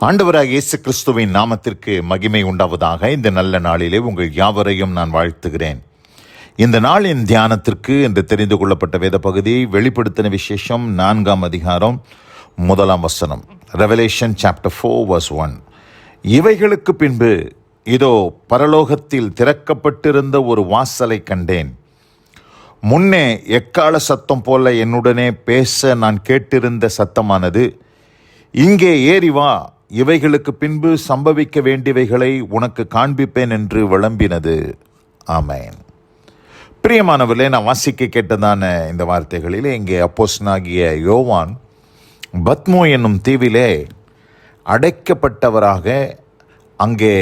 ஆண்டவராகிய இயேசு கிறிஸ்துவின் நாமத்திற்கு மகிமை உண்டாவதாக. இந்த நல்ல நாளிலே உங்கள் யாவரையும் நான் வாழ்த்துகிறேன். இந்த நாளின் தியானத்திற்கு என்று தெரிந்து கொள்ளப்பட்ட வேத பகுதி வெளிப்படுத்தின விசேஷம் 4ஆம் அதிகாரம் 1ஆம் வசனம். Revelation chapter 4 verse 1. இவைகளுக்கு பின்பு இதோ பரலோகத்தில் திறக்கப்பட்டிருந்த ஒரு வாசலை கண்டேன். முன்னே எக்கால சத்தம் போல என்னுடனே பேச நான் கேட்டிருந்த சத்தமானது, இங்கே ஏறி வா, இவைகளுக்கு பின்பு சம்பவிக்க வேண்டியவைகளை உனக்கு காண்பிப்பேன் என்று விளம்பினது. ஆமென். பிரியமானவர்களே, நான் வாசிக்க கேட்டதான இந்த வார்த்தைகளில் இங்கே அப்போஸ்தலனாகிய யோவான் பத்மோ என்னும் தீவிலே அடைக்கப்பட்டவராக அங்கே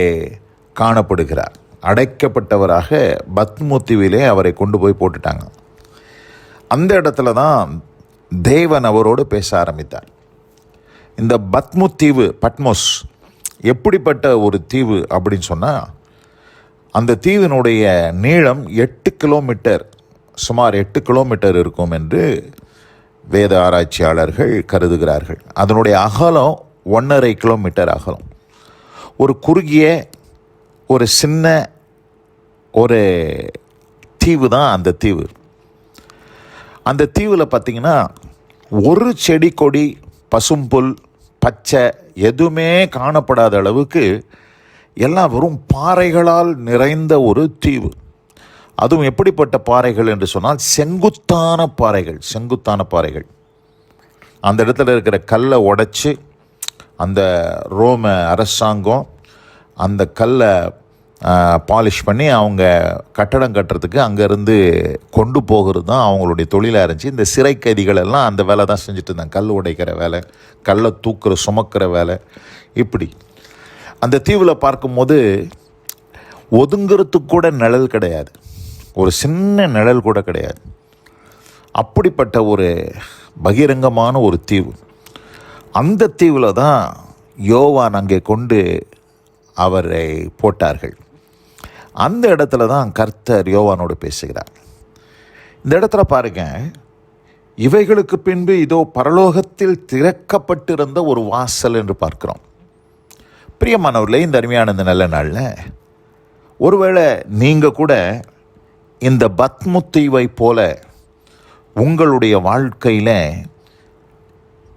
காணப்படுகிறார். அடைக்கப்பட்டவராக பத்மோ தீவிலே அவரை கொண்டு போய் போட்டுட்டாங்க. அந்த இடத்துல தான் தேவன் அவரோடு பேச ஆரம்பித்தார். இந்த பத்மோ தீவு, பட்மோஸ், எப்படிப்பட்ட ஒரு தீவு அப்படின்னு சொன்னால், அந்த தீவினுடைய நீளம் 8 கிலோமீட்டர், சுமார் 8 கிலோமீட்டர் இருக்கும் என்று வேத ஆராய்ச்சியாளர்கள் கருதுகிறார்கள். அதனுடைய அகலம் 1.5 கிலோமீட்டர் அகலம். ஒரு குறுகிய ஒரு சின்ன ஒரு தீவு தான் அந்த தீவு. அந்த தீவில் பார்த்திங்கன்னா ஒரு செடி கொடி, பசும்புல், பச்சை எதுவுமே காணப்படாத அளவுக்கு எல்லாம் வெறும் பாறைகளால் நிறைந்த ஒரு தீவு. அதுவும் எப்படிப்பட்ட பாறைகள் என்று சொன்னால் செங்குத்தான பாறைகள். செங்குத்தான பாறைகள். அந்த இடத்துல இருக்கிற கல்லை உடைச்சி அந்த ரோம அரசாங்கம் அந்த கல்லை பாலிஷ் பண்ணி அவங்க கட்டடம் கட்டுறதுக்கு அங்கேருந்து கொண்டு போகிறது தான் அவங்களுடைய தொழிலாக இருந்துச்சு. இந்த சிறை கைதிகள் எல்லாம் அந்த வேலை தான் செஞ்சுட்டு இருந்தாங்க. கல் உடைக்கிற வேலை, கல்லை தூக்குற சுமக்கிற வேலை. இப்படி அந்த தீவில் பார்க்கும்போது ஒதுங்கிறதுக்கு கூட நிழல் கிடையாது. ஒரு சின்ன நிழல் கூட கிடையாது. அப்படிப்பட்ட ஒரு பகிரங்கமான ஒரு தீவு. அந்த தீவில் தான் யோவான் அங்கே கொண்டு அவரை போட்டார்கள். அந்த இடத்துல தான் கர்த்தர் யோவானோடு பேசுகிறார். இந்த இடத்துல பாருங்க, இவைகளுக்கு பின்பு இதோ பரலோகத்தில் திறக்கப்பட்டிருந்த ஒரு வாசல் என்று பார்க்கிறோம். பிரியமானவர்களே, இந்த அருமையான இந்த நல்ல நாளில் ஒருவேளை நீங்கள் கூட இந்த பத்மோ தீவை போல உங்களுடைய வாழ்க்கையில்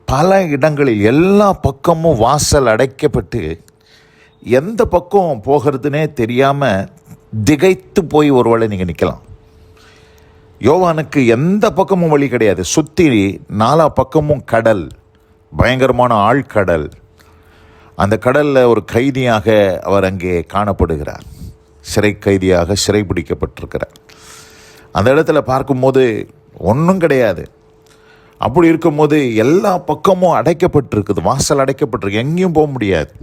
பல இடங்களில் எல்லா பக்கமும் வாசல் அடைக்கப்பட்டு எந்த பக்கம் போகிறதுனே தெரியாமல் திகைத்து போய் ஒருவேளை நீங்கள் நிற்கலாம். யோவானுக்கு எந்த பக்கமும் வழி கிடையாது. சுற்றி 4 பக்கமும் கடல், பயங்கரமான ஆழ்கடல். அந்த கடலில் ஒரு கைதியாக அவர் அங்கே காணப்படுகிறார். சிறை கைதியாக சிறை பிடிக்கப்பட்டிருக்கிறார். அந்த இடத்துல பார்க்கும்போது ஒன்றும் கிடையாது. அப்படி இருக்கும்போது எல்லா பக்கமும் அடைக்கப்பட்டிருக்குது, வாசல் அடைக்கப்பட்டிருக்கு, எங்கேயும் போக முடியாது.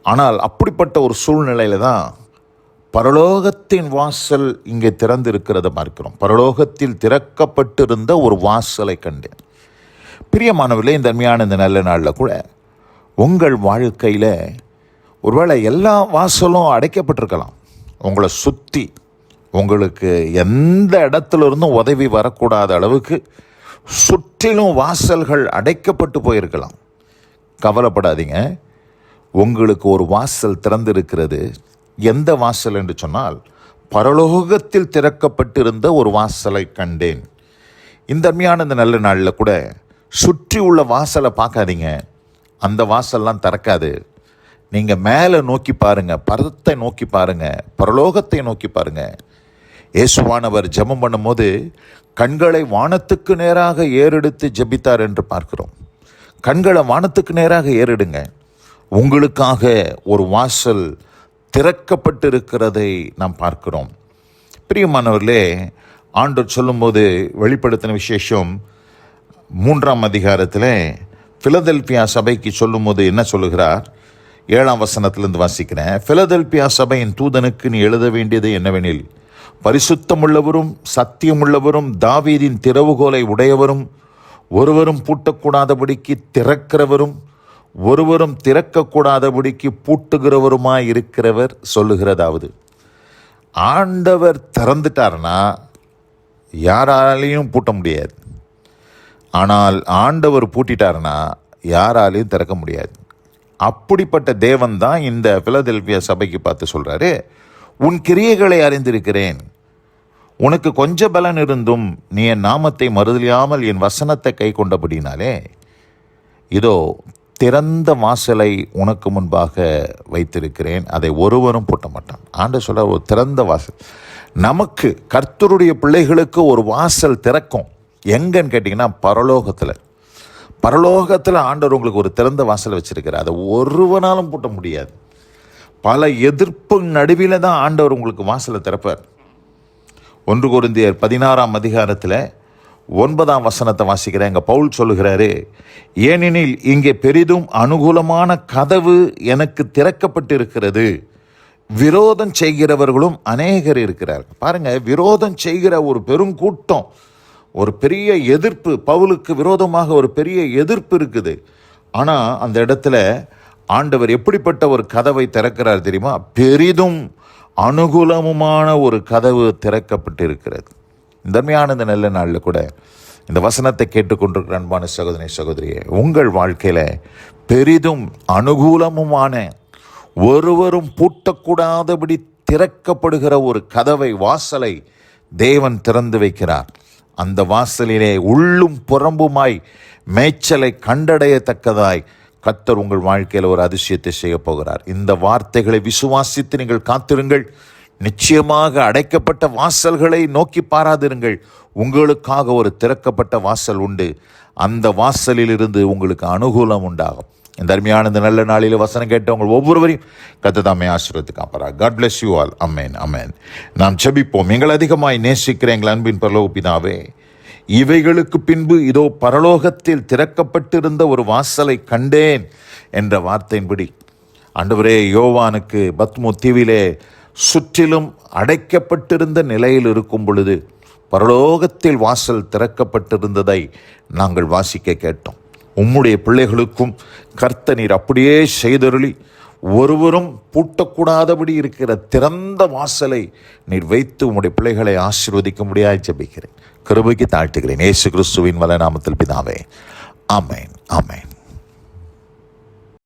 ஆனால் அப்படிப்பட்ட ஒரு சூழ்நிலையில் தான் பரலோகத்தின் வாசல் இங்கே திறந்து இருக்கிறத பார்க்கிறோம். பரலோகத்தில் திறக்கப்பட்டிருந்த ஒரு வாசலை கண்டேன். பிரியமானவர்களே, இந்த அருமையான இந்த நல்ல நாளில் கூட உங்கள் வாழ்க்கையில் ஒருவேளை எல்லா வாசலும் அடைக்கப்பட்டிருக்கலாம். உங்களை சுற்றி உங்களுக்கு எந்த இடத்துல இருந்தும் உதவி வரக்கூடாத அளவுக்கு சுற்றிலும் வாசல்கள் அடைக்கப்பட்டு போயிருக்கலாம். கவலைப்படாதீங்க, உங்களுக்கு ஒரு வாசல் திறந்திருக்கிறது. எந்த வாசல் என்று சொன்னால், பரலோகத்தில் திறக்கப்பட்டிருந்த ஒரு வாசலை கண்டேன். இந்த அருமையான இந்த நல்ல நாளில் கூட சுற்றி உள்ள வாசலை பார்க்காதீங்க. அந்த வாசல்லாம் திறக்காது. நீங்கள் மேலே நோக்கி பாருங்கள், பரத்தை நோக்கி பாருங்கள், பரலோகத்தை நோக்கி பாருங்கள். இயேசுவானவர் ஜெபம் பண்ணும்போது கண்களை வானத்துக்கு நேராக ஏறெடுத்து ஜெபித்தார் என்று பார்க்கிறோம். கண்களை வானத்துக்கு நேராக ஏறெடுங்க. உங்களுக்காக ஒரு வாசல் திறக்கப்பட்டிருக்கிறதை நாம் பார்க்கிறோம். பிரியமானவர்களே, ஆண்டவர் சொல்லும்போது வெளிப்படுத்தின விசேஷம் 3ஆம் அதிகாரத்தில் பிலதெல்பியா சபைக்கு சொல்லும்போது என்ன சொல்லுகிறார்? 7ஆம் வசனத்திலிருந்து வாசிக்கிறேன். பிலதெல்பியா சபையின் தூதனுக்கு நீ எழுத வேண்டியது என்னவெனில், பரிசுத்தமுள்ளவரும் சத்தியமுள்ளவரும் தாவீதின் திறவுகோலை உடையவரும் ஒருவரும் பூட்டக்கூடாதபடிக்கு திறக்கிறவரும் ஒருவரும் திறக்கக்கூடாதபடிக்கு பூட்டுகிறவருமாய் இருக்கிறவர் சொல்லுகிறதாவது, ஆண்டவர் திறந்துட்டார்னா யாராலையும் பூட்ட முடியாது. ஆனால் ஆண்டவர் பூட்டிட்டார்னா யாராலையும் திறக்க முடியாது. அப்படிப்பட்ட தேவன் தான் இந்த பிலதெல்பியா சபைக்கு பார்த்து சொல்றாரு, உன் கிரியைகளை அறிந்திருக்கிறேன். உனக்கு கொஞ்ச பலன் இருந்தும் நீ என் நாமத்தை மறுதலியாமல் என் வசனத்தை கை கொண்டபடினாலே இதோ திறந்த வாசலை உனக்கு முன்பாக வைத்திருக்கிறேன், அதை ஒருவரும் பூட்ட மாட்டான். ஆண்டவர் சொல்ற ஒரு திறந்த வாசல். நமக்கு கர்த்தருடைய பிள்ளைகளுக்கு ஒரு வாசல் திறக்கும். எங்கன்னு கேட்டிங்கன்னா பரலோகத்தில் ஆண்டவர் உங்களுக்கு ஒரு திறந்த வாசல் வச்சிருக்கிறார். அதை ஒருவனாலும் பூட்ட முடியாது. பல எதிர்ப்பு நடுவில் தான் ஆண்டவர் உங்களுக்கு வாசலை திறப்பார். 1 கொரிந்தியர் 16ஆம் அதிகாரத்தில் 9ஆம் வசனத்தை வாசிக்கிறேன். எங்கள் பவுல் சொல்லுகிறாரு, ஏனெனில் இங்கே பெரிதும் அனுகூலமான கதவு எனக்கு திறக்கப்பட்டிருக்கிறது, விரோதம் செய்கிறவர்களும் அநேகர் இருக்கிறார்கள். பாருங்க, விரோதம் செய்கிற ஒரு பெருங்கூட்டம், ஒரு பெரிய எதிர்ப்பு, பவுலுக்கு விரோதமாக ஒரு பெரிய எதிர்ப்பு இருக்குது. ஆனால் அந்த இடத்துல ஆண்டவர் எப்படிப்பட்ட ஒரு கதவை திறக்கிறார் தெரியுமா? பெரிதும் அனுகூலமுமான ஒரு கதவு திறக்கப்பட்டு இருக்கிறது. தன்மையான இந்த நல்ல நாளில் கூட இந்த வசனத்தை கேட்டுக்கொண்டிருக்கிற அன்பான சகோதரி சகோதரியே, உங்கள் வாழ்க்கையில் பெரிதும் அனுகூலமுமான, ஒருவரும் பூட்டக்கூடாதபடி திறக்கப்படுகிற ஒரு கதவை, வாசலை தேவன் திறந்து வைக்கிறார். அந்த வாசலிலே உள்ளும் புறம்புமாய் மேய்ச்சலை கண்டடையத்தக்கதாய் கர்த்தர் உங்கள் வாழ்க்கையில் ஒரு அதிசயத்தை செய்ய போகிறார். இந்த வார்த்தைகளை விசுவாசித்து நீங்கள் காத்திருங்கள். நிச்சயமாக அடைக்கப்பட்ட வாசல்களை நோக்கி பாராதிருங்கள். உங்களுக்காக ஒரு திறக்கப்பட்ட வாசல் உண்டு. அந்த வாசலில் இருந்து உங்களுக்கு அனுகூலம் உண்டாகும். இந்த அருமையான இந்த நல்ல நாளில் வசனம் கேட்டவங்க ஒவ்வொருவரையும் கர்த்தர் தாமே ஆசீர்வதித்து காப்பாராக. God bless you all. அமேன், அமேன். நாம் ஜெபிப்போம். எங்கள் அதிகமாய் நேசிக்கிற எங்கள் அன்பின் பரலோக பிதாவே, இவைகளுக்கு பின்பு இதோ பரலோகத்தில் திறக்கப்பட்டிருந்த ஒரு வாசலை கண்டேன் என்ற வார்த்தையின்படி ஆண்டவரே, யோவானுக்கு பத்மோ தீவிலே சுற்றிலும் அடைக்கப்பட்டிருந்த நிலையில் இருக்கும் பொழுது பரலோகத்தில் வாசல் திறக்கப்பட்டிருந்ததை நாங்கள் வாசிக்க கேட்டோம். உம்முடைய பிள்ளைகளுக்கும் கர்த்தர் நீர் அப்படியே செய்தருளி ஒருவரும் பூட்டக்கூடாதபடி இருக்கிற திறந்த வாசலை நீர் வைத்து உம்முடைய பிள்ளைகளை ஆசீர்வதிக்க முடியாது ஜெபிக்கிறேன். கிருபைக்கு தாழ்த்துகிறேன். இயேசு கிறிஸ்துவின் வல்ல நாமத்தில் பிதாவே. ஆமென், ஆமென்.